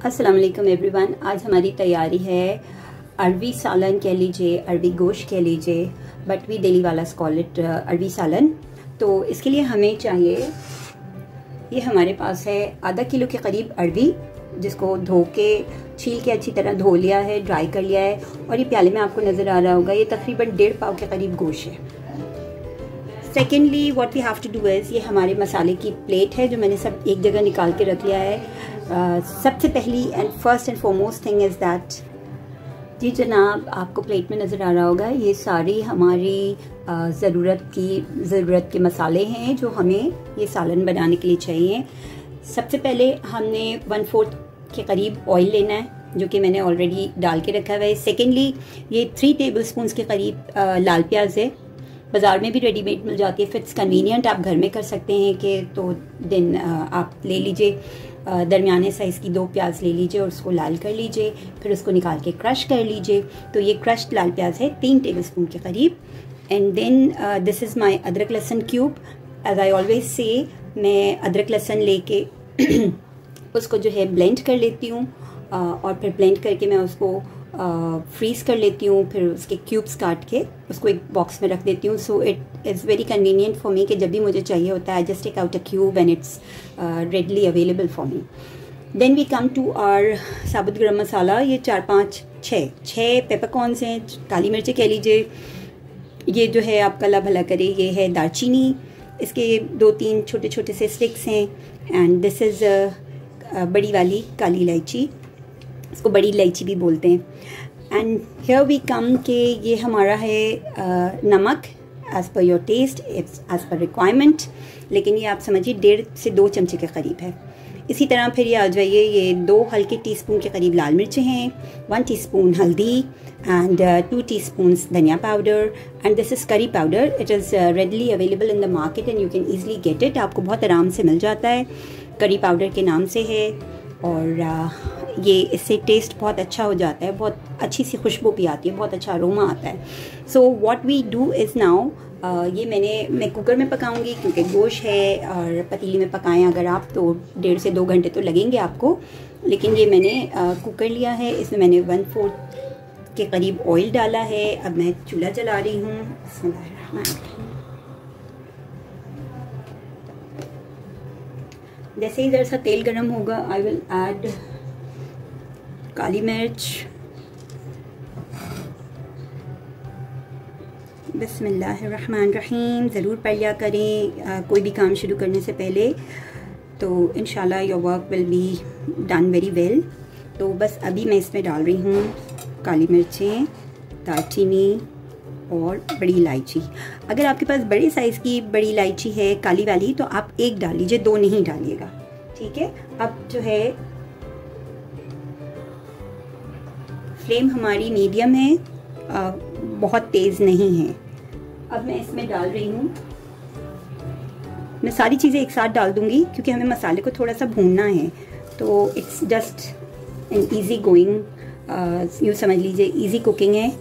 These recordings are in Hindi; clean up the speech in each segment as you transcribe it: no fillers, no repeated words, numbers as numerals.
अस्सलाम वालेकुम एवरीवन। आज हमारी तैयारी है अरबी सालन कह लीजिए, अरबी गोश्त कह लीजिए, बट वी दिल्ली वाला कॉल इट अरबी सालन। तो इसके लिए हमें चाहिए, ये हमारे पास है आधा किलो के करीब अरबी, जिसको धो के छील के अच्छी तरह धो लिया है, ड्राई कर लिया है। और ये प्याले में आपको नज़र आ रहा होगा, ये तकरीबन 1.5 पाव के करीब गोश्त है। Secondly what we have to do is, ये हमारे मसाले की प्लेट है जो मैंने सब एक जगह निकाल के रख लिया है। सबसे पहली and first and foremost thing is that, जी जनाब आपको प्लेट में नज़र आ रहा होगा, ये सारी हमारी ज़रूरत के मसाले हैं जो हमें ये सालन बनाने के लिए चाहिए। सबसे पहले हमने 1/4 के करीब ऑयल लेना है, जो कि मैंने ऑलरेडी डाल के रखा हुआ है। सेकेंडली ये 3 टेबलस्पून के करीब लाल प्याज है, बाज़ार में भी रेडीमेड मिल जाती है। फिर इट्स कन्वीनियंट, आप घर में कर सकते हैं कि तो दिन आप ले लीजिए, दरमियाने साइज़ की 2 प्याज ले लीजिए और उसको लाल कर लीजिए, फिर उसको निकाल के क्रश कर लीजिए। तो ये क्रश्ड लाल प्याज है 3 टेबलस्पून के करीब। And then this is my adrak lahsun cube. As I always say, मैं अदरक लहसुन लेके उसको जो है ब्लेंड कर लेती हूँ और फिर ब्लेंड करके मैं उसको फ्रीज़ कर लेती हूँ। फिर उसके क्यूब्स काट के उसको एक बॉक्स में रख देती हूँ। So it is very convenient for me कि जब भी मुझे चाहिए होता है, I just take out a cube and it's readily available for me. Then we come to our sabut garam मसाला। ये 4, 5, 6 पेपरकॉर्न्स हैं, काली मिर्चें कह लीजिए। ये जो है आपका अल्लाह भला करे, ये है दालचीनी, इसके 2-3 छोटे छोटे से स्टिक्स हैं। एंड दिस इज़ बड़ी वाली काली इलायची, इसको बड़ी इलायची भी बोलते हैं। एंड हियर वी कम के ये हमारा है नमक, as per your taste, it's as per requirement, लेकिन ये आप समझिए 1.5 से 2 चमचे के करीब है। इसी तरह फिर ये आ जाइए, ये 2 हल्के टीस्पून के करीब लाल मिर्चें हैं, 1 teaspoon haldi and 2 teaspoons dhaniya powder. And this is curry powder, it is readily available in the market and you can easily get it, आपको बहुत आराम से मिल जाता है, करी पाउडर के नाम से है। और ये इससे टेस्ट बहुत अच्छा हो जाता है, बहुत अच्छी सी खुशबू भी आती है, बहुत अच्छा अरोमा आता है। So what we do is now, ये मैं कुकर में पकाऊंगी क्योंकि गोश्त है, और पतीली में पकाएं अगर आप तो 1.5 से 2 घंटे तो लगेंगे आपको। लेकिन ये मैंने कुकर लिया है, इसमें मैंने 1/4 के करीब ऑयल डाला है। अब मैं चूल्हा जला रही हूँ। जैसे ही इधर सा तेल गरम होगा, आई विल ऐड काली मिर्च, बिस्मिल्लाहिर्रहमानिर्रहीम। ज़रूर पढ़ लिया करें कोई भी काम शुरू करने से पहले, तो इंशाल्लाह your work will be done very well. तो बस अभी मैं इसमें डाल रही हूँ काली मिर्चें, दालचीनी और बड़ी इलायची। अगर आपके पास बड़े साइज़ की बड़ी इलायची है काली वाली, तो आप 1 डाल लीजिए, 2 नहीं डालिएगा, ठीक है। अब जो है फ्लेम हमारी मीडियम है, बहुत तेज़ नहीं है। अब मैं इसमें डाल रही हूँ, मैं सारी चीज़ें एक साथ डाल दूँगी क्योंकि हमें मसाले को थोड़ा सा भूनना है। तो it's just an easy going, यूँ समझ लीजिए ईज़ी कुकिंग है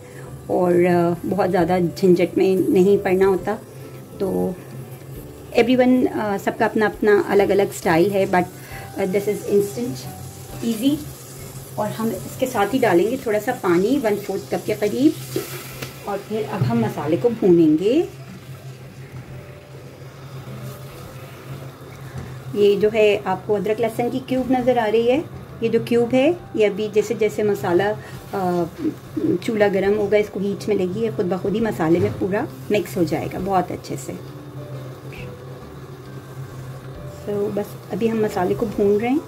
और बहुत ज़्यादा झंझट में नहीं पड़ना होता। तो एवरीवन, सबका अपना अपना अलग अलग स्टाइल है, but this is instant easy. और हम इसके साथ ही डालेंगे थोड़ा सा पानी, 1/4 कप के करीब। और फिर अब हम मसाले को भूनेंगे। ये जो है आपको अदरक लहसुन की क्यूब नज़र आ रही है, ये जो क्यूब है ये अभी जैसे जैसे मसाला चूल्हा गर्म होगा, इसको हीट में लगी है, खुद ब खुद ही मसाले में पूरा मिक्स हो जाएगा बहुत अच्छे से। तो बस अभी हम मसाले को भून रहे हैं।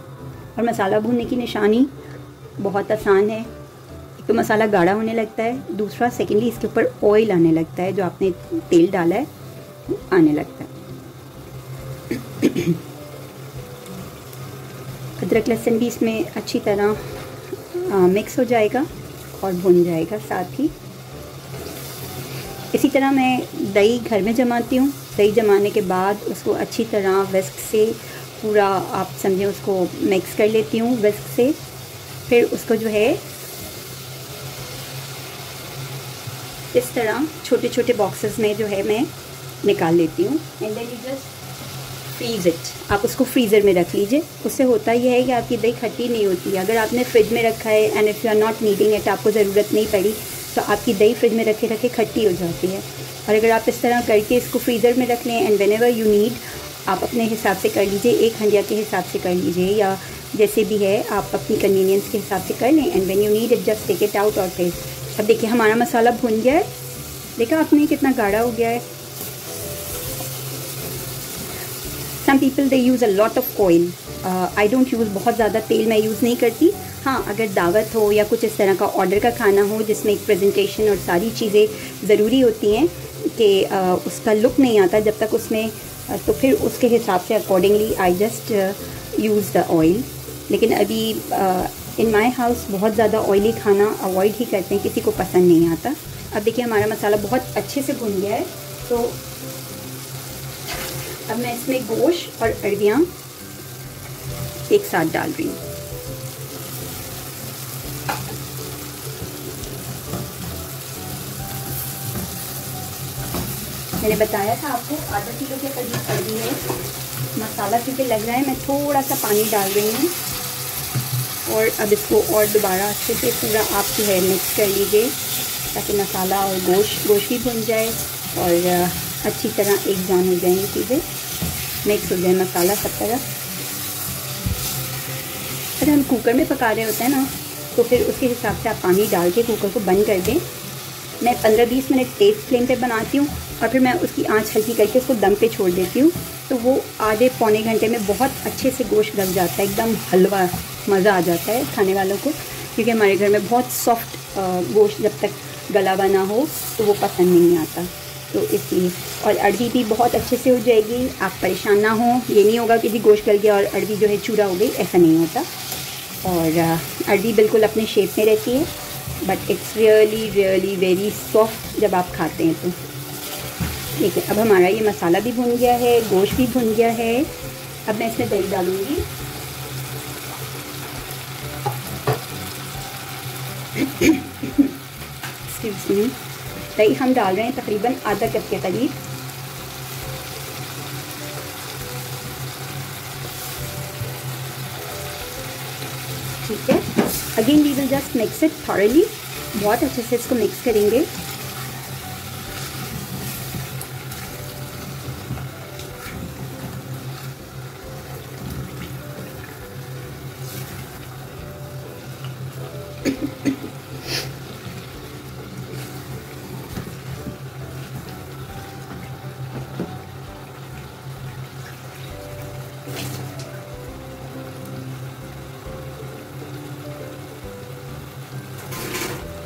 और मसाला भूनने की निशानी बहुत आसान है, एक तो मसाला गाढ़ा होने लगता है, दूसरा सेकेंडली इसके ऊपर ऑयल आने लगता है, जो आपने तेल डाला है आने लगता है। अदरक लहसुन भी इसमें अच्छी तरह मिक्स हो जाएगा और भुन जाएगा साथ ही। इसी तरह मैं दही घर में जमाती हूँ। दही जमाने के बाद उसको अच्छी तरह विस्क से पूरा, आप समझें, उसको मिक्स कर लेती हूँ विस्क से। फिर उसको जो है इस तरह छोटे छोटे बॉक्सेस में जो है मैं निकाल लेती हूँ। And then you just freeze it, आप उसको फ्रीज़र में रख लीजिए। उससे होता यह है कि आपकी दही खट्टी नहीं होती है। अगर आपने फ्रिज में रखा है and if you are not needing it, आपको ज़रूरत नहीं पड़ी, तो आपकी दही फ्रिज में रखे रखे खट्टी हो जाती है। और अगर आप इस तरह करके इसको फ्रीज़र में रख लें एंड व्हेनेवर यू नीड, आप अपने हिसाब से कर लीजिए, एक हंडिया के हिसाब से कर लीजिए या जैसे भी है आप अपनी कन्वीनियंस के हिसाब से कर लें। And when you need it just take it out और टेस्ट। अब देखिए हमारा मसाला भुन गया है, देखा आपने कितना गाढ़ा हो गया है। Some people they use a lot of oil, I don't use, बहुत ज़्यादा तेल मैं यूज़ नहीं करती। हाँ, अगर दावत हो या कुछ इस तरह का ऑर्डर का खाना हो जिसमें एक प्रेजेंटेशन और सारी चीज़ें ज़रूरी होती हैं कि उसका लुक नहीं आता जब तक उसमें, तो फिर उसके हिसाब से accordingly I just use the oil. लेकिन अभी इन माय हाउस बहुत ज़्यादा ऑयली खाना अवॉइड ही करते हैं, किसी को पसंद नहीं आता। अब देखिए हमारा मसाला बहुत अच्छे से भुन गया है, तो अब मैं इसमें गोश्त और अरबियाँ एक साथ डाल रही हूँ। मैंने बताया था आपको आधा किलो के करीब अरबी है। मसाला क्योंकि लग रहा है, मैं थोड़ा सा पानी डाल रही हूँ और अब इसको और दोबारा अच्छे से पूरा आप जो है मिक्स कर लीजिए ताकि मसाला और गोश्त भी भुन जाए और अच्छी तरह एक जान हो जाएंगी, चीज़ें मिक्स हो जाए मसाला सब तरफ। अगर हम कुकर में पका रहे होते हैं ना, तो फिर उसके हिसाब से आप पानी डाल के कुकर को बंद कर दें। मैं 15-20 मिनट तेज़ फ्लेम पे बनाती हूँ और फिर मैं उसकी आंच हल्की करके उसको दम पे छोड़ देती हूँ, तो वो आधे पौने घंटे में बहुत अच्छे से गोश्त गल जाता है, एकदम हलवा, मज़ा आ जाता है खाने वालों को। क्योंकि हमारे घर में बहुत सॉफ्ट गोश्त जब तक गला हुआ ना हो तो वो पसंद नहीं आता, तो इसलिए। और अरबी भी बहुत अच्छे से हो जाएगी, आप परेशान ना हो। ये नहीं होगा कि जी गोश्त गल गया और अरबी जो है चूरा हो गई, ऐसा नहीं होता। और अरबी बिल्कुल अपने शेप में रहती है, but it's really really very soft जब आप खाते हैं तो। ठीक है, अब हमारा ये मसाला भी भुन गया है, गोश्त भी भुन गया है। अब मैं इसमें दही डालूँगी। एक्सक्यूज मी, दही हम डाल रहे हैं तकरीबन आधा कप के करीब। ठीक है, again we will just mix it thoroughly, बहुत अच्छे से इसको मिक्स करेंगे।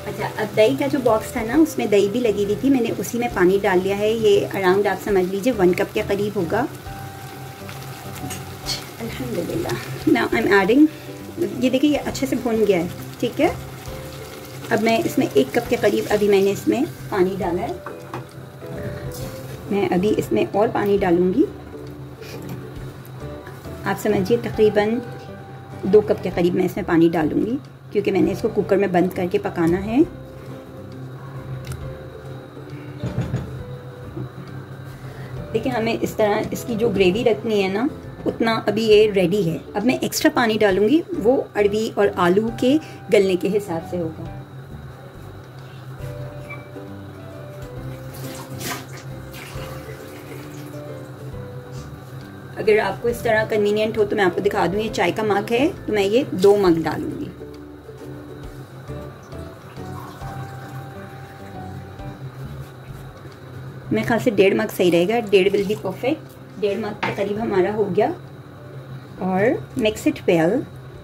अच्छा, अब दही का जो बॉक्स था ना, उसमें दही भी लगी हुई थी, मैंने उसी में पानी डाल लिया है। ये अराउंड आप समझ लीजिए 1 कप के करीब होगा। अल्हम्दुलिल्लाह। नाउ आई एम एडिंग, ये देखिए ये अच्छे से भुन गया है। ठीक है, अब मैं इसमें 1 कप के करीब अभी मैंने इसमें पानी डाला है। मैं अभी इसमें और पानी डालूँगी, आप समझिए तकरीबन 2 कप के करीब मैं इसमें पानी डालूँगी, क्योंकि मैंने इसको कुकर में बंद करके पकाना है। देखिए हमें इस तरह इसकी जो ग्रेवी रखनी है ना, उतना अभी ये रेडी है। अब मैं एक्स्ट्रा पानी डालूंगी, वो अरबी और आलू के गलने के हिसाब से होगा। अगर आपको इस तरह कन्वीनियंट हो तो मैं आपको दिखा दूँ, ये चाय का मग है तो मैं ये 2 मग डालूंगी। मेरे ख्याल से 1.5 मग सही रहेगा, 1.5 विल बी परफेक्ट। 1.5 मग के करीब हमारा हो गया। और मिक्स इट वेल,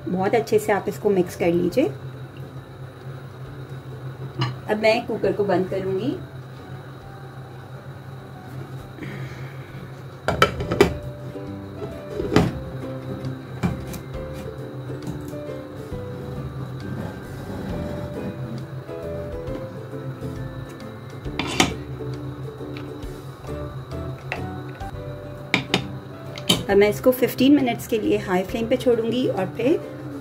बहुत अच्छे से आप इसको मिक्स कर लीजिए। अब मैं कुकर को बंद करूंगी। अब मैं इसको 15 मिनट्स के लिए हाई फ्लेम पे छोड़ूंगी और फिर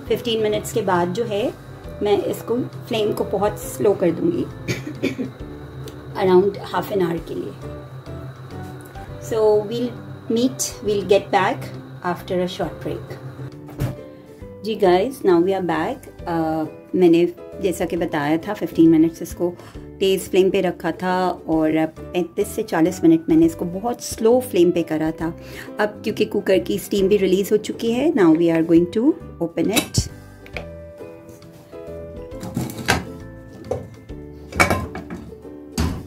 15 मिनट्स के बाद जो है मैं इसको फ्लेम को बहुत स्लो कर दूंगी अराउंड हाफ एन आवर के लिए। So we'll meat. We'll get back after a short break. जी guys, now we are back. मैंने जैसा कि बताया था 15 मिनट्स इसको तेज़ फ्लेम पे रखा था और 35 से 40 मिनट मैंने इसको बहुत स्लो फ्लेम पे करा था. अब क्योंकि कुकर की स्टीम भी रिलीज़ हो चुकी है, now we are going to open it.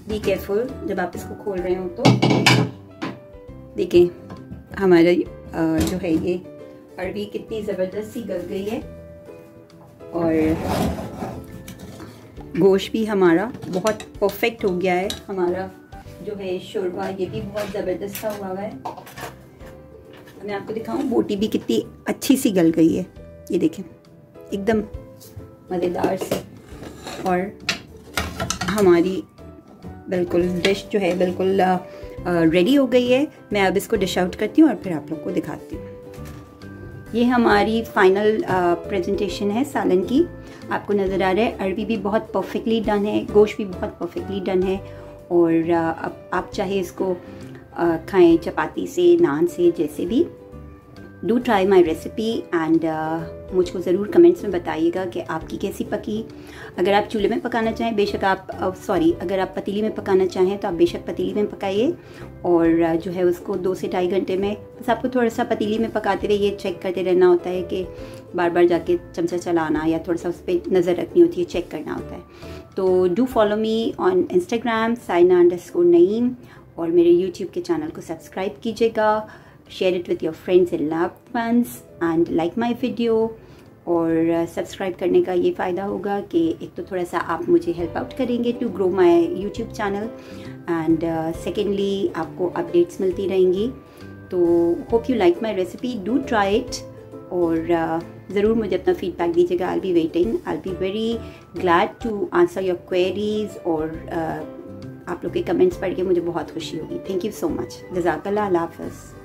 Be careful जब आप इसको खोल रहे हो. तो देखिए हमारा जो है ये अरबी कितनी ज़बरदस्त सी गल गई है और गोश्त भी हमारा बहुत परफेक्ट हो गया है. हमारा जो है शोरबा ये भी बहुत ज़बरदस्त सा हुआ है. मैं आपको दिखाऊं बोटी भी कितनी अच्छी सी गल गई है. ये देखें एकदम मज़ेदार सी. और हमारी बिल्कुल डिश जो है बिल्कुल रेडी हो गई है. मैं अब इसको डिश आउट करती हूँ और फिर आप लोग को दिखाती हूँ. ये हमारी फाइनल प्रेजेंटेशन है सालन की. आपको नज़र आ रहा है अरबी भी बहुत परफेक्टली डन है, गोश्त भी बहुत परफेक्टली डन है. और अब आप चाहे इसको खाएं चपाती से, नान से, जैसे भी. Do try my recipe and मुझको ज़रूर कमेंट्स में बताइएगा कि आपकी कैसी पकी. अगर आप चूल्हे में पकाना चाहें बेशक आप अगर आप पतीली में पकाना चाहें तो आप बेशक पतीली में पकाइए. और जो है उसको 2 से 2.5 घंटे में बस आपको थोड़ा सा पतीली में पकाते हुए ये चेक करते रहना होता है कि बार बार जाके चमचा चलाना या थोड़ा सा उस पर नज़र रखनी होती है, चेक करना होता है. तो do follow me on Instagram saina_naeem और मेरे यूट्यूब के चैनल को सब्सक्राइब कीजिएगा. Share it with your friends and loved ones and like my video. और सब्सक्राइब करने का ये फ़ायदा होगा कि एक तो थोड़ा सा आप मुझे हेल्प आउट करेंगे to grow my YouTube channel and secondly आपको अपडेट्स मिलती रहेंगी. तो hope you like my recipe. Do try it और ज़रूर मुझे अपना फीडबैक दीजिएगा. I be waiting. I be very glad to answer your queries. और आप लोग के कमेंट्स पढ़ के मुझे बहुत खुशी होगी. Thank you so much. जज़ाकल्लाह. अल्लाह हाफ़िज़.